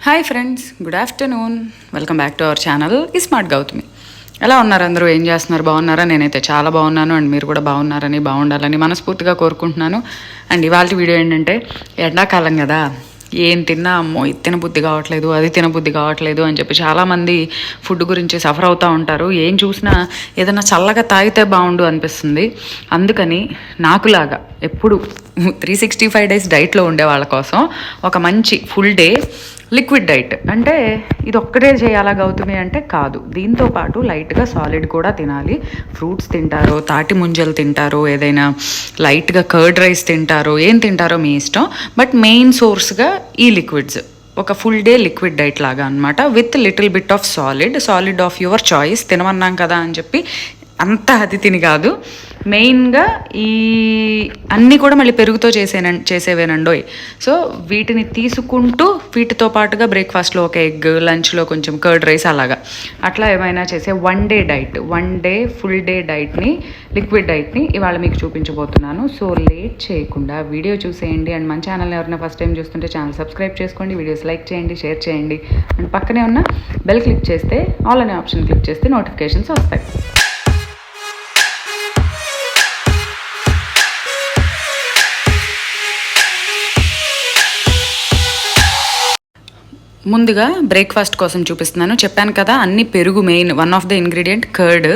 Hi friends, good afternoon. Welcome back to our channel smart Gautami. ఎలా ఉన్నారు అందరూ? ఏం చేస్తున్నారు? బాగున్నారా? నేనైతే చాలా బాగున్నాను. అండ్ మీరు కూడా బాగుండాలని మనస్ఫూర్తిగా కోరుకుంటున్నాను. అండ్ ఇవాళ వీడియో ఏంటంటే, ఎండాకాలం కదా, ఏం తిన్నా అమ్మో ఇది తినబుద్ధి కావట్లేదు, అది తినబుద్ధి కావట్లేదు అని చెప్పి చాలామంది ఫుడ్ గురించి సఫర్ అవుతూ ఉంటారు. ఏం చూసినా ఏదైనా చల్లగా తాగితే బాగుండు అనిపిస్తుంది. అందుకని నాకులాగా ఎప్పుడు 365 days డైట్లో ఉండే వాళ్ళ కోసం ఒక మంచి ఫుల్ డే లిక్విడ్ డైట్. అంటే ఇది ఒక్కటే చేయాలా గౌతమి అంటే కాదు, దీంతో పాటు లైట్గా సాలిడ్ కూడా తినాలి. ఫ్రూట్స్ తింటారో, తాటి ముంజలు తింటారో, ఏదైనా లైట్గా కర్డ్ రైస్ తింటారో, ఏం తింటారో మీ ఇష్టం. బట్ మెయిన్ సోర్స్గా ఈ లిక్విడ్స్ ఒక ఫుల్ డే లిక్విడ్ డైట్ లాగా అనమాట, with little bit of solid of your choice. తినమన్నాం కదా అని చెప్పి అంత అది తిని కాదు. మెయిన్గా ఈ అన్నీ కూడా మళ్ళీ పెరుగుతో చేసేవేనండోయ్. సో వీటిని తీసుకుంటూ వీటితో పాటుగా బ్రేక్ఫాస్ట్లో ఒక ఎగ్, లంచ్లో కొంచెం కర్డ్ రైస్, అలాగా అట్లా ఏమైనా చేసే వన్ డే ఫుల్ డే డైట్ని, లిక్విడ్ డైట్ని ఇవాళ మీకు చూపించబోతున్నాను. సో లేట్ చేయకుండా వీడియో చూసేయండి. అండ్ మన ఛానల్ని ఎవరైనా ఫస్ట్ టైం చూస్తుంటే ఛానల్ సబ్స్క్రైబ్ చేసుకోండి, వీడియోస్ లైక్ చేయండి, షేర్ చేయండి. అండ్ పక్కనే ఉన్న బెల్ క్లిక్ చేస్తే, ఆల్ అనే ఆప్షన్ క్లిక్ చేస్తే నోటిఫికేషన్స్ వస్తాయి. ముందుగా బ్రేక్ఫాస్ట్ కోసం చూపిస్తున్నాను. చెప్పాను కదా, అన్ని పెరుగు main, one of the ingredient curd.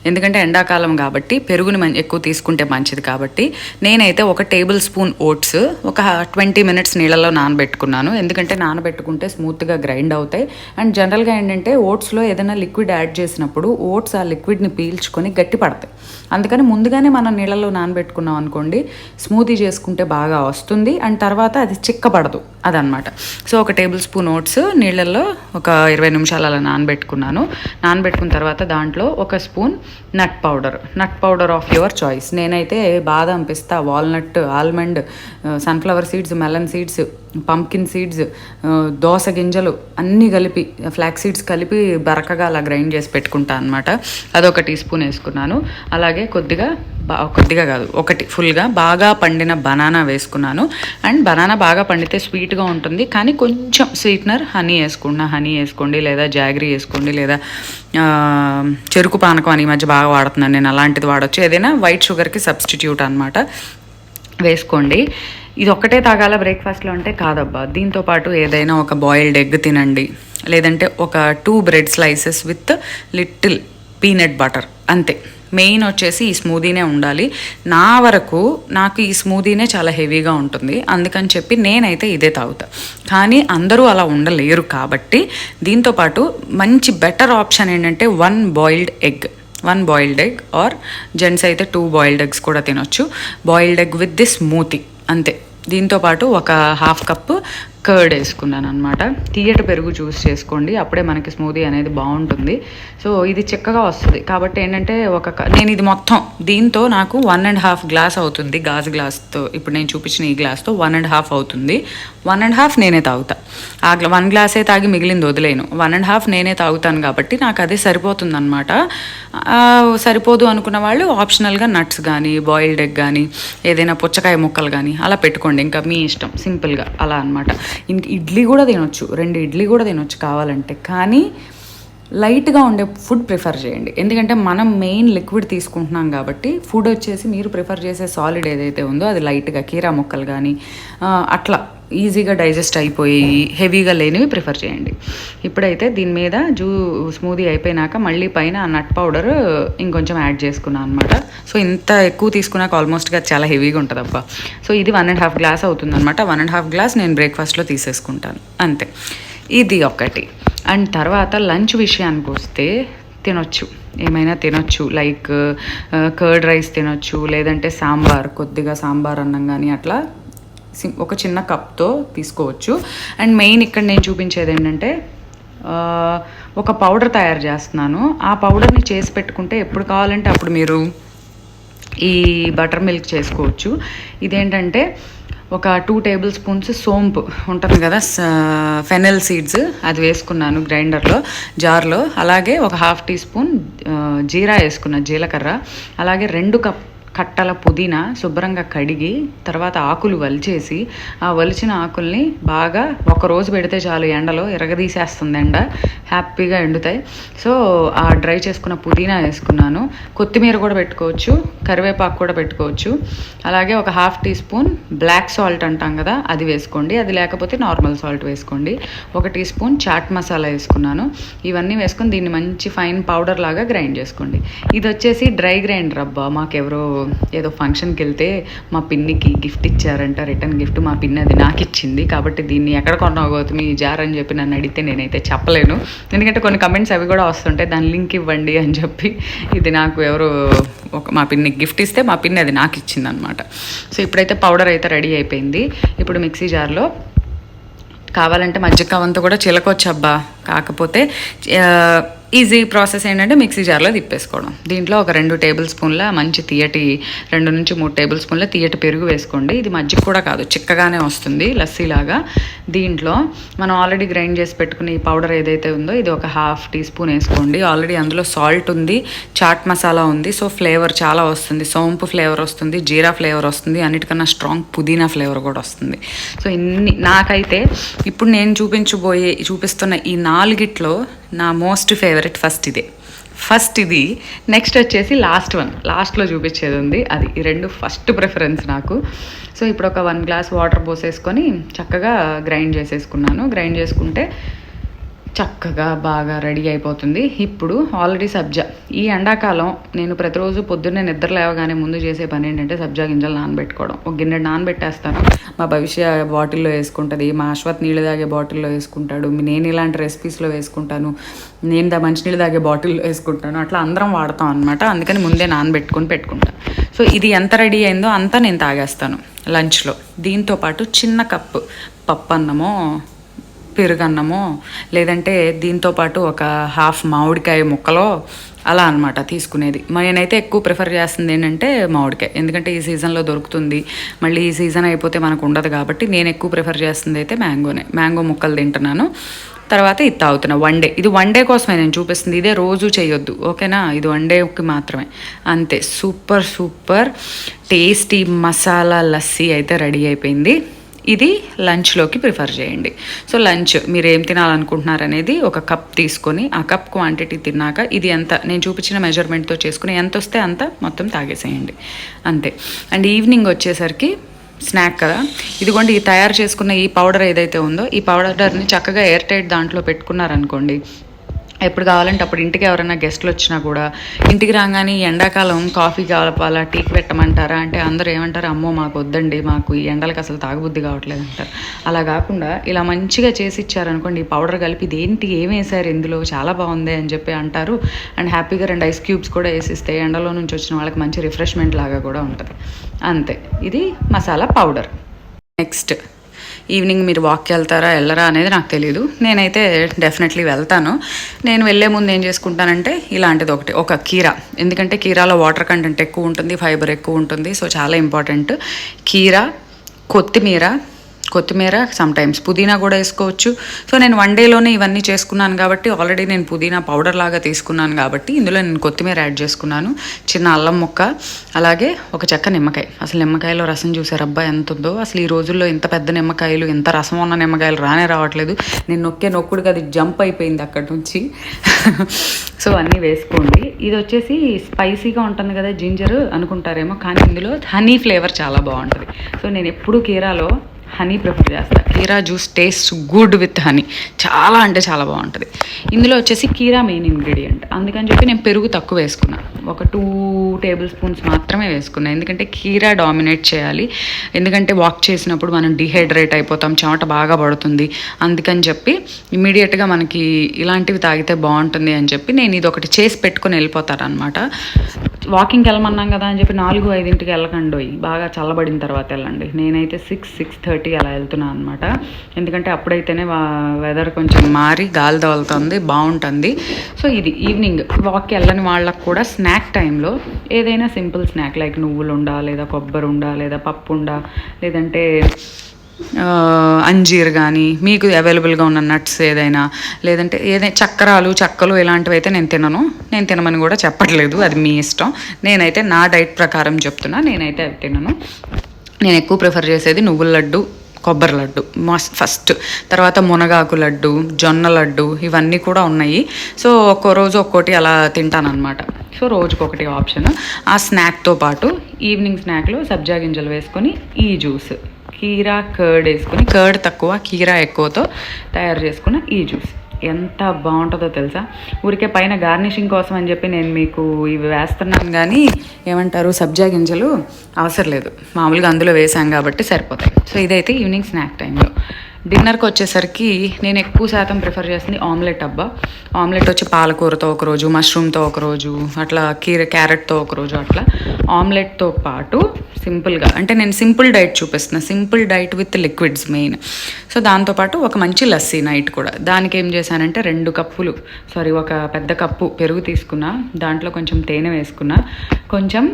ఎందుకంటే ఎండాకాలం కాబట్టి పెరుగుని ఎక్కువ తీసుకుంటే మంచిది కాబట్టి నేనైతే ఒక టేబుల్ స్పూన్ ఓట్స్ ఒక 20 minutes నీళ్ళలో నానబెట్టుకున్నాను. ఎందుకంటే నానబెట్టుకుంటే స్మూత్గా గ్రైండ్ అవుతాయి. అండ్ జనరల్గా ఏంటంటే ఓట్స్లో ఏదైనా లిక్విడ్ యాడ్ చేసినప్పుడు ఓట్స్ ఆ లిక్విడ్ని పీల్చుకొని గట్టి పడతాయి. అందుకని ముందుగానే మనం నీళ్ళలో నానబెట్టుకున్నాం అనుకోండి, స్మూతీ చేసుకుంటే బాగా వస్తుంది. అండ్ తర్వాత అది చిక్కబడదు, అదనమాట. సో ఒక టేబుల్ స్పూన్ ఓట్స్ నీళ్ళల్లో ఒక 20 నిమిషాలు అలా నానబెట్టుకున్న తర్వాత దాంట్లో ఒక spoon nut powder of your choice. నేనైతే బాదం, పిస్తా, walnut, almond, sunflower seeds, melon seeds, pumpkin seeds, దోస గింజలు అన్నీ కలిపి, ఫ్లాక్ సీడ్స్ కలిపి బరకగా అలా గ్రైండ్ చేసి పెట్టుకుంటాను అనమాట. అదొక టీ స్పూన్ వేసుకున్నాను. అలాగే కొద్దిగా కాదు, ఒకటి ఫుల్గా బాగా పండిన బనానా వేసుకున్నాను. అండ్ బనానా బాగా పండితే స్వీట్గా ఉంటుంది, కానీ కొంచెం స్వీట్నర్ హనీ వేసుకోండి, లేదా జాగరీ వేసుకోండి, లేదా చెరుకు పానకం అని ఈ మధ్య బాగా వాడుతున్నాను నేను, అలాంటిది వాడచ్చు. ఏదైనా వైట్ షుగర్కి సబ్స్టిట్యూట్ అనమాట, వేసుకోండి. ఇది ఒక్కటే తాగాల బ్రేక్ఫాస్ట్లో అంటే కాదబ్బా, దీంతోపాటు ఏదైనా ఒక బాయిల్డ్ ఎగ్ తినండి, లేదంటే ఒక 2 bread slices with little peanut butter, అంతే. మెయిన్ వచ్చేసి ఈ స్మూదీనే ఉండాలి. నా వరకు నాకు ఈ స్మూదీనే చాలా హెవీగా ఉంటుంది, అందుకని చెప్పి నేనైతే ఇదే తాగుతా. కానీ అందరూ అలా ఉండలేరు కాబట్టి దీంతోపాటు మంచి బెటర్ ఆప్షన్ ఏంటంటే 1 బాయిల్డ్ ఎగ్, ఆర్ జెంట్స్ అయితే 2 బాయిల్డ్ ఎగ్స్ కూడా తినొచ్చు. Boiled egg with this smoothie, అంతే. దీంతోపాటు ఒక 1/2 కప్పు కర్డ్ వేసుకున్నాను అనమాట. తీయటి పెరుగు చూస్ చేసుకోండి, అప్పుడే మనకి స్మూదీ అనేది బాగుంటుంది. సో ఇది చిక్కగా వస్తుంది కాబట్టి ఏంటంటే నేను ఇది మొత్తం దీంతో నాకు 1.5 గ్లాస్ అవుతుంది. గాజు గ్లాస్తో, ఇప్పుడు నేను చూపించిన ఈ గ్లాస్తో 1.5 అవుతుంది. 1.5 నేనే తాగుతా. 1 గ్లాసే తాగి మిగిలింది వదిలేను. 1.5 నేనే తాగుతాను కాబట్టి నాకు అదే సరిపోతుంది అనమాట. సరిపోదు అనుకున్న వాళ్ళు ఆప్షనల్గా నట్స్ కానీ, బాయిల్డ్ ఎగ్ కానీ, ఏదైనా పుచ్చకాయ ముక్కలు కానీ అలా పెట్టుకోండి, ఇంకా మీ ఇష్టం, సింపుల్గా అలా అనమాట. ఇడ్లీ కూడా తినొచ్చు, 2 ఇడ్లీ కూడా తినొచ్చు కావాలంటే, కానీ లైట్గా ఉండే ఫుడ్ ప్రిఫర్ చేయండి. ఎందుకంటే మనం మెయిన్ లిక్విడ్ తీసుకుంటున్నాం కాబట్టి ఫుడ్ వచ్చేసి మీరు ప్రిఫర్ చేసే సాలిడ్ ఏదైతే ఉందో అది లైట్గా, కీరా ముక్కలు కానీ అట్లా ఈజీగా డైజెస్ట్ అయిపోయి హెవీగా లేనివి ప్రిఫర్ చేయండి. ఇప్పుడైతే దీని మీద స్మూదీ అయిపోయినాక మళ్ళీ పైన ఆ నట్ పౌడర్ ఇంకొంచెం యాడ్ చేసుకున్నాను అనమాట. సో ఇంత ఎక్కువ తీసుకున్నాక ఆల్మోస్ట్గా చాలా హెవీగా ఉంటుంది అబ్బా. సో ఇది 1.5 గ్లాస్ అవుతుంది అనమాట. 1.5 గ్లాస్ నేను బ్రేక్ఫాస్ట్లో తీసేసుకుంటాను, అంతే. ఇది ఒకటి. అండ్ తర్వాత లంచ్ విషయానికి వస్తే ఏమైనా తినొచ్చు, లైక్ కర్డ్ రైస్ తినొచ్చు, లేదంటే కొద్దిగా సాంబార్ అన్నం కానీ అట్లా ఒక చిన్న కప్తో తీసుకోవచ్చు. అండ్ మెయిన్ ఇక్కడ నేను చూపించేది ఏంటంటే ఒక పౌడర్ తయారు చేస్తున్నాను. ఆ పౌడర్ని చేసి పెట్టుకుంటే ఎప్పుడు కావాలంటే అప్పుడు మీరు ఈ బటర్ మిల్క్ చేసుకోవచ్చు. ఇదేంటంటే ఒక 2 టేబుల్ స్పూన్స్ సోంపు ఉంటుంది కదా, ఫెనెల్ సీడ్స్, అది వేసుకున్నాను జార్లో. అలాగే ఒక 1/2 టీ స్పూన్ జీలకర్ర, అలాగే 2 కట్టల పుదీనా శుభ్రంగా కడిగి తర్వాత ఆకులు వలిచేసి ఆ వలిచిన ఆకుల్ని బాగా ఒక రోజు పెడితే చాలు ఎండలో ఎరగదీసేస్తుంది ఎండ, హ్యాపీగా ఎండుతాయి. సో ఆ డ్రై చేసుకున్న పుదీనా వేసుకున్నాను. కొత్తిమీర కూడా పెట్టుకోవచ్చు, కరివేపాకు కూడా పెట్టుకోవచ్చు. అలాగే ఒక 1/2 టీ స్పూన్ బ్లాక్ సాల్ట్ అంటాం కదా, అది వేసుకోండి. అది లేకపోతే నార్మల్ సాల్ట్ వేసుకోండి. 1 టీ స్పూన్ చాట్ మసాలా వేసుకున్నాను. ఇవన్నీ వేసుకొని దీన్ని మంచి ఫైన్ పౌడర్ లాగా గ్రైండ్ చేసుకోండి. ఇది వచ్చేసి డ్రై గ్రైండర్ అబ్బా. మాకెవరో ఏదో ఫంక్షన్కి వెళ్తే మా పిన్నికి గిఫ్ట్ ఇచ్చారంట, రిటర్న్ గిఫ్ట్. మా పిన్ని అది నాకు ఇచ్చింది. కాబట్టి దీన్ని ఎక్కడ కొన్నావు గౌతమి ఈ జార్ అని చెప్పి నన్ను అడిగితే నేనైతే చెప్పలేను, ఎందుకంటే కొన్ని కమెంట్స్ అవి కూడా వస్తుంటాయి దాని లింక్ ఇవ్వండి అని చెప్పి. ఇది నాకు ఎవరు మా పిన్నికి గిఫ్ట్ ఇస్తే మా పిన్ని అది నాకు ఇచ్చింది అనమాట. సో ఇప్పుడైతే పౌడర్ అయితే రెడీ అయిపోయింది. ఇప్పుడు మిక్సీ జార్లో కావాలంటే మజ్జిగ కవంతో కూడా చిలకొచ్చు అబ్బా. కాకపోతే ఈజీ ప్రాసెస్ ఏంటంటే మిక్సీ జార్లో తిప్పేసుకోవడం. దీంట్లో ఒక 2 టేబుల్ స్పూన్ల మంచి తీయటి 2 నుంచి 3 టేబుల్ స్పూన్ల తీయటి పెరుగు వేసుకోండి. ఇది మజ్జిగ కూడా కాదు, చిక్కగానే వస్తుంది లస్సీలాగా. దీంట్లో మనం ఆల్రెడీ గ్రైండ్ చేసి పెట్టుకున్న ఈ పౌడర్ ఏదైతే ఉందో ఇది ఒక 1/2 టీ స్పూన్ వేసుకోండి. ఆల్రెడీ అందులో సాల్ట్ ఉంది, చాట్ మసాలా ఉంది. సో ఫ్లేవర్ చాలా వస్తుంది, సోంపు ఫ్లేవర్ వస్తుంది, జీరా ఫ్లేవర్ వస్తుంది, అన్నిటికన్నా స్ట్రాంగ్ పుదీనా ఫ్లేవర్ కూడా వస్తుంది. సో ఇన్ని నాకైతే ఇప్పుడు నేను చూపిస్తున్న ఈ 4గిట్లో నా మోస్ట్ ఫేవరెట్ ఫస్ట్ ఇది. నెక్స్ట్ వచ్చేసి లాస్ట్లో చూపించేది ఉంది, అది. ఈ 2 ఫస్ట్ ప్రిఫరెన్స్ నాకు. సో ఇప్పుడు ఒక 1 గ్లాస్ వాటర్ పోసేసుకొని చక్కగా గ్రైండ్ చేసేసుకున్నాను. గ్రైండ్ చేసుకుంటే చక్కగా బాగా రెడీ అయిపోతుంది. ఇప్పుడు ఆల్రెడీ సబ్జా, ఈ ఎండాకాలం నేను ప్రతిరోజు పొద్దున్నే నిద్ర లేవగానే ముందు చేసే పని ఏంటంటే సబ్జా గింజలు నానబెట్టుకోవడం. ఒక గిన్నె నానబెట్టేస్తాను. మా భవిష్య బాటిల్లో వేసుకుంటుంది, మా అశ్వత్ నీళ్ళు తాగే బాటిల్లో వేసుకుంటాడు, నేను ఇలాంటి రెసిపీస్లో వేసుకుంటాను, నేను మంచినీళ్ళు తాగే బాటిల్లో వేసుకుంటాను. అట్లా అందరం వాడతాం అనమాట. అందుకని ముందే నానబెట్టుకొని పెట్టుకుంటాను. సో ఇది ఎంత రెడీ అయిందో అంతా నేను తాగేస్తాను లంచ్లో. దీంతోపాటు చిన్న కప్పు పప్పు అన్నమో పెరుగన్నమో లేదంటే దీంతోపాటు ఒక 1/2 మామిడికాయ ముక్కలో అలా అనమాట తీసుకునేది. నేనైతే ఎక్కువ ప్రిఫర్ చేస్తుంది ఏంటంటే మామిడికాయ, ఎందుకంటే ఈ సీజన్లో దొరుకుతుంది. మళ్ళీ ఈ సీజన్ అయిపోతే మనకు ఉండదు కాబట్టి నేను ఎక్కువ ప్రిఫర్ చేస్తుంది అయితే మ్యాంగో ముక్కలు తింటున్నాను. తర్వాత ఇది తాగుతున్నా ఇది వన్ డే కోసమే నేను చూపిస్తుంది. ఇదే రోజు చేయొద్దు, ఓకేనా? ఇది 1 డేకి మాత్రమే, అంతే. సూపర్ టేస్టీ మసాలా లస్సీ అయితే రెడీ అయిపోయింది. ఇది లంచ్లోకి ప్రిఫర్ చేయండి. సో లంచ్ మీరు ఏం తినాలనుకుంటున్నారనేది ఒక కప్ తీసుకొని ఆ కప్ క్వాంటిటీ తిన్నాక ఇది ఎంత నేను చూపించిన మెజర్మెంట్తో చేసుకుని ఎంత వస్తే అంత మొత్తం తాగేసేయండి, అంతే. అండ్ ఈవినింగ్ వచ్చేసరికి స్నాక్ కదా, ఇదిగోండి ఈ తయారు చేసుకున్న ఈ పౌడర్ ఏదైతే ఉందో ఈ పౌడర్ని చక్కగా ఎయిర్ టైట్ దాంట్లో పెట్టుకున్నారనుకోండి, ఎప్పుడు కావాలంటే అప్పుడు ఇంటికి ఎవరైనా గెస్ట్లు వచ్చినా కూడా ఇంటికి రాగానే ఎండాకాలం కాఫీ కావాలా, టీకి పెట్టమంటారా అంటే అందరూ ఏమంటారు, అమ్మో మాకు వద్దండి, మాకు ఈ ఎండలకు అసలు తాగబుద్ధి కావట్లేదు అంటారు. అలా కాకుండా ఇలా మంచిగా చేసి ఇచ్చారనుకోండి, ఈ పౌడర్ కలిపి ఇదేంటి ఏం వేసారు ఇందులో, చాలా బాగుంది అని చెప్పి అంటారు. అండ్ హ్యాపీగా 2 ఐస్ క్యూబ్స్ కూడా వేసిస్తే ఎండలో నుంచి వచ్చిన వాళ్ళకి మంచి రిఫ్రెష్మెంట్ లాగా కూడా ఉంటుంది, అంతే. ఇది మసాలా పౌడర్. నెక్స్ట్ ఈవినింగ్ మీరు వాక్కి వెళ్తారా వెళ్ళరా అనేది నాకు తెలియదు. నేనైతే డెఫినెట్లీ వెళ్తాను. నేను వెళ్ళే ముందు ఏం చేసుకుంటానంటే ఇలాంటిది ఒక కీరా, ఎందుకంటే కీరాలో వాటర్ కంటెంట్ ఎక్కువ ఉంటుంది, ఫైబర్ ఎక్కువ ఉంటుంది. సో చాలా ఇంపార్టెంట్. కీరా, కొత్తిమీర సమ్టైమ్స్ పుదీనా కూడా వేసుకోవచ్చు. సో నేను 1 డేలోనే ఇవన్నీ చేసుకున్నాను కాబట్టి ఆల్రెడీ నేను పుదీనా పౌడర్ లాగా తీసుకున్నాను కాబట్టి ఇందులో నేను కొత్తిమీర యాడ్ చేసుకున్నాను, చిన్న అల్లం ముక్క, అలాగే ఒక చెక్క నిమ్మకాయ. అసలు నిమ్మకాయలో రసం చూసారు అబ్బా ఎంత ఉందో. అసలు ఈ రోజుల్లో ఇంత పెద్ద నిమ్మకాయలు, ఇంత రసం ఉన్న నిమ్మకాయలు రావట్లేదు. నేను నొక్కుడుగా అది జంప్ అయిపోయింది అక్కడి నుంచి. సో అన్నీ వేసుకోండి. ఇది వచ్చేసి స్పైసీగా ఉంటుంది కదా జింజర్ అనుకుంటారేమో, కానీ ఇందులో హనీ ఫ్లేవర్ చాలా బాగుంటుంది. సో నేను ఎప్పుడూ కీరాలో హనీ ప్రిఫర్ చేస్తాను. కీరా juice taste good with honey, చాలా అంటే చాలా బాగుంటుంది. ఇందులో వచ్చేసి కీరా మెయిన్ ఇంగ్రీడియంట్, అందుకని చెప్పి నేను పెరుగు తక్కువ వేసుకున్నాను, ఒక 2 టేబుల్ స్పూన్స్ మాత్రమే వేసుకున్నాను. ఎందుకంటే కీరా డామినేట్ చేయాలి, ఎందుకంటే వాక్ చేసినప్పుడు మనం డిహైడ్రేట్ అయిపోతాం, చెమట బాగా పడుతుంది. అందుకని చెప్పి ఇమీడియట్గా మనకి ఇలాంటివి తాగితే బాగుంటుంది అని చెప్పి నేను ఇది ఒకటి చేసి పెట్టుకొని వెళ్ళిపోతాను అనమాట. వాకింగ్కి వెళ్ళమన్నాం కదా అని చెప్పి 4-5 వెళ్ళకండి, బాగా చల్లబడిన తర్వాత వెళ్ళండి. నేనైతే 6-6:30 అలా వెళ్తున్నాను అనమాట, ఎందుకంటే అప్పుడైతేనే వెదర్ కొంచెం మారి గాలి తగులుతుంది, బాగుంటుంది. సో ఇది ఈవినింగ్ వాక్కి వెళ్ళని వాళ్ళకు కూడా స్నాక్ టైంలో ఏదైనా సింపుల్ స్నాక్ లైక్ నువ్వులు ఉండా, లేదా కొబ్బరి ఉండా, లేదా పప్పు ఉండా, లేదంటే అంజీర్ కానీ మీకు అవైలబుల్గా ఉన్న నట్స్ ఏదైనా, లేదంటే ఏదైనా చక్కలు ఇలాంటివి అయితే నేను తినమని కూడా చెప్పట్లేదు, అది మీ ఇష్టం. నేనైతే నా డైట్ ప్రకారం చెప్తున్నా, నేనైతే అవి తినను. నేను ఎక్కువ ప్రిఫర్ చేసేది నువ్వుల లడ్డు, కొబ్బరి లడ్డు ఫస్ట్, తర్వాత మునగాకు లడ్డు, జొన్న లడ్డు, ఇవన్నీ కూడా ఉన్నాయి. సో ఒక్కో రోజు ఒక్కోటి అలా తింటానన్నమాట. So రోజుకొకటి option. ఆ స్నాక్తో పాటు ఈవినింగ్ స్నాక్లో సబ్జా గింజలు వేసుకొని ఈ జ్యూస్, కీరా కర్డ్ వేసుకొని, కర్డ్ తక్కువ కీరా ఎక్కువతో తయారు చేసుకున్న ఈ జ్యూస్ ఎంత బాగుంటుందో తెలుసా. ఊరికే పైన గార్నిషింగ్ కోసం అని చెప్పి నేను మీకు ఇవి వేస్తున్నాను, కానీ ఏమంటారు, సబ్జా గింజలు అవసరం లేదు, మామూలుగా అందులో వేసాం కాబట్టి సరిపోతాయి. సో ఇదైతే ఈవినింగ్ స్నాక్ టైంలో. డిన్నర్కి వచ్చేసరికి నేను ఎక్కువ శాతం ప్రిఫర్ చేస్తుంది ఆమ్లెట్. ఆమ్లెట్ వచ్చి పాలకూరతో ఒకరోజు, మష్రూమ్తో ఒకరోజు, అట్లా క్యారెట్తో ఒకరోజు, అట్లా ఆమ్లెట్తో పాటు సింపుల్గా, అంటే నేను సింపుల్ డైట్ చూపిస్తున్నా, simple diet with liquids main. So దాంతోపాటు ఒక మంచి లస్సీ నైట్ కూడా. దానికి ఏం చేశానంటే ఒక పెద్ద కప్పు పెరుగు తీసుకున్నా, దాంట్లో కొంచెం తేనె వేసుకున్నా, కొంచెం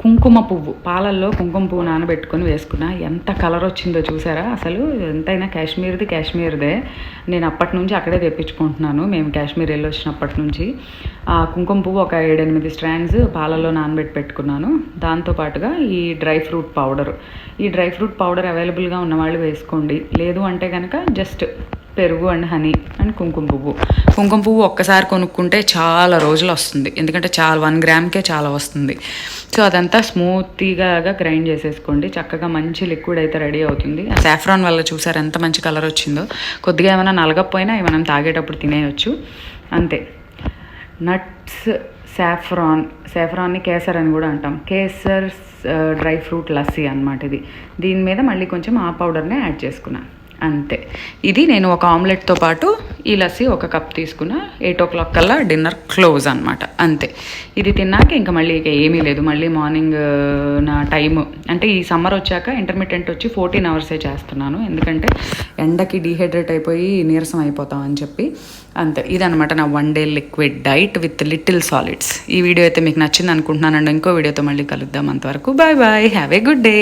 కుంకుమ పువ్వు, పాలల్లో కుంకుమ పువ్వు నానబెట్టుకొని వేసుకున్నా. ఎంత కలర్ వచ్చిందో చూసారా. అసలు ఎంతైనా కాశ్మీర్దే. నేను అప్పటి నుంచి అక్కడే తెప్పించుకుంటున్నాను, మేము కాశ్మీర్ వెళ్ళి వచ్చినప్పటి నుంచి. ఆ కుంకుమ పువ్వు ఒక 7-8 స్ట్రాండ్స్ పాలల్లో నానబెట్టి పెట్టుకున్నాను. దాంతోపాటుగా ఈ డ్రై ఫ్రూట్ పౌడర్ అవైలబుల్గా ఉన్న వాళ్ళు వేసుకోండి, లేదు అంటే కనుక జస్ట్ పెరుగు అండ్ హనీ అండ్ కుంకుమ పువ్వు ఒక్కసారి కొనుక్కుంటే చాలా రోజులు వస్తుంది, ఎందుకంటే 1 గ్రామ్కే చాలా వస్తుంది. సో అదంతా స్మూత్గా గ్రైండ్ చేసేసుకోండి, చక్కగా మంచి లిక్విడ్ అయితే రెడీ అవుతుంది. ఆ సాఫ్రాన్ వల్ల చూసారు ఎంత మంచి కలర్ వచ్చిందో. కొద్దిగా ఏమైనా నలగకపోయినా మనం తాగేటప్పుడు తినేయచ్చు, అంతే. నట్స్, సాఫ్రాన్ని కేసర్ అని కూడా అంటాం, కేసర్ డ్రై ఫ్రూట్ లస్సీ అనమాట ఇది. దీని మీద మళ్ళీ కొంచెం ఆ పౌడర్నే యాడ్ చేసుకున్నాను, అంతే. ఇది నేను ఒక ఆమ్లెట్తో పాటు ఈ లస్సీ ఒక కప్ తీసుకున్న. 8 o'clock కల్లా డిన్నర్ క్లోజ్ అనమాట, అంతే. ఇది తిన్నాక ఇంకా మళ్ళీ ఏమీ లేదు. మళ్ళీ మార్నింగ్ నా టైము, అంటే ఈ సమ్మర్ వచ్చాక ఇంటర్మీడియట్ వచ్చి 14 hours చేస్తున్నాను, ఎందుకంటే ఎండకి డీహైడ్రేట్ అయిపోయి నీరసం అయిపోతాం అని చెప్పి, అంతే. ఇదనమాట నా 1 day liquid diet with little solids. ఈ వీడియో అయితే మీకు నచ్చింది అనుకుంటున్నానండి. ఇంకో వీడియోతో మళ్ళీ కలుద్దాం, అంతవరకు bye bye, have a good day.